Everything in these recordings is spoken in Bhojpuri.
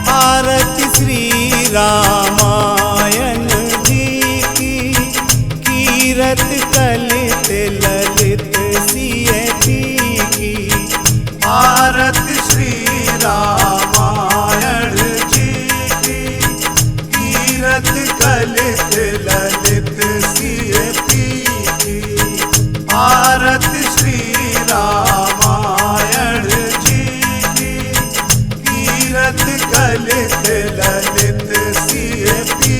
आरती श्री रामायण जी की, कीरत कलित ललित सियती की। आरती श्री रामायण जी की, कीरत कलित ललित सियती की। आरती श्री रामायण जी की, कीरत कलित ललित सियती की।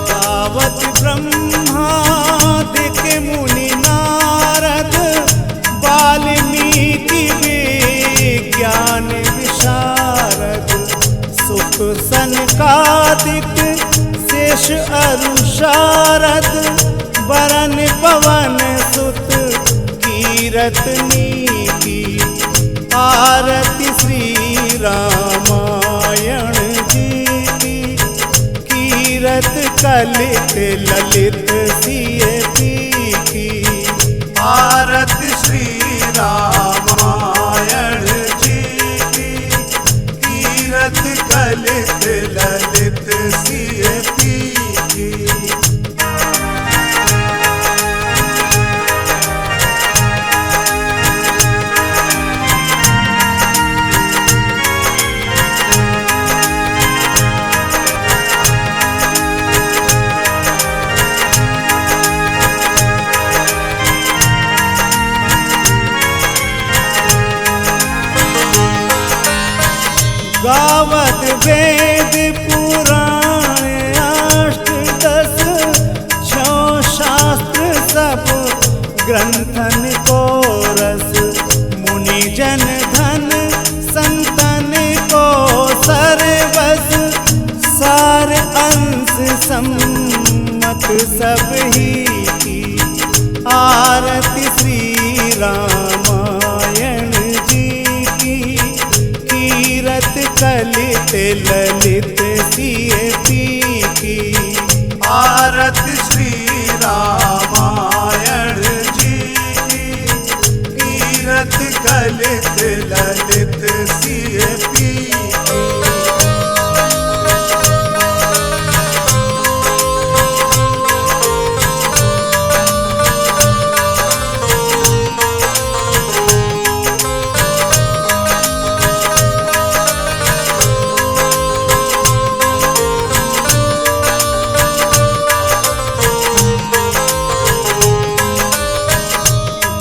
गावत ब्रह्मादिक मुनि नारद, वाल्मीकि विज्ञान विशारद। सुख सनकादिक शेष अरु शारद, वरन पवन सुत कीरतनी की। आरती श्री रामायण जी की, कीरत कलित ललित सियती की। आरती श्री रामायण जी की, कीरत कलित ललित सियती की। गावत वेद पुराण अष्टदश, छो शास्त्र सब ग्रंथन को रस। मुनि जन धन संतन को सर्वस, सार अंश सम्मत सब ही की। आरती श्री रामायण जी की, कीरत कलित ललित सियती की। आरती श्री रामायण जी की, कीरत कलित ललित सियती की।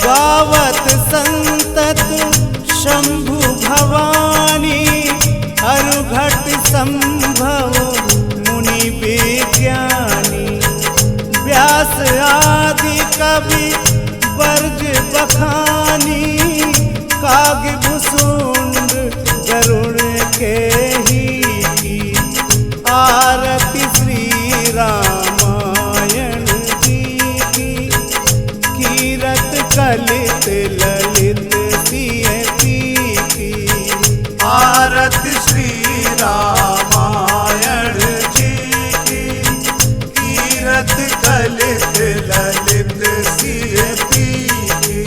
गावत संतत शंभु भवानी, अरुघट संभव मुनि विज्ञानी। व्यास आदि कवि वर्ज बखानी, कागभूषुंड गरुड़ के ही की। आरती श्री रामायण जी की, कीरत कलित ललित सियती की। आरती श्री रामायण जी की, कीरत कलित ललित सियती की।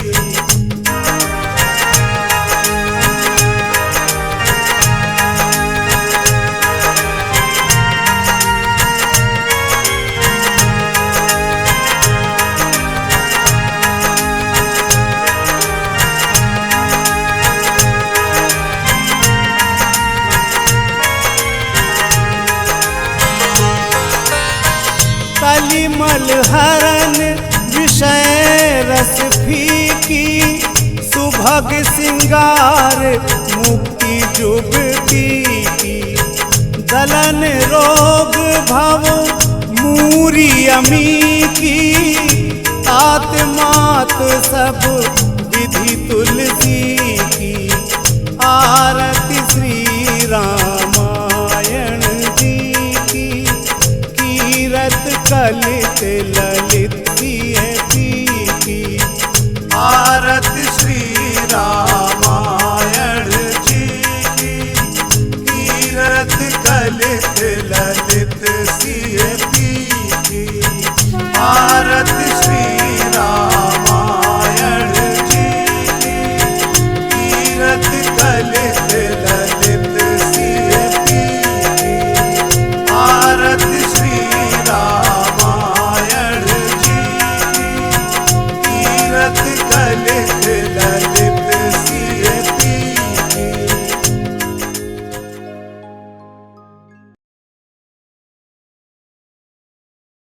मलिमल हरन विषय रस फीकी, सुभग सिंगार मुक्ति जुगती की। दलन रोग भव मूरी अमी की, तात मात सब विधि तुलसी की। आरती श्री रामायण जी की, कीरत कलित ललित सियती की। आरती श्री रामायण जी की, कीरत कलित ललित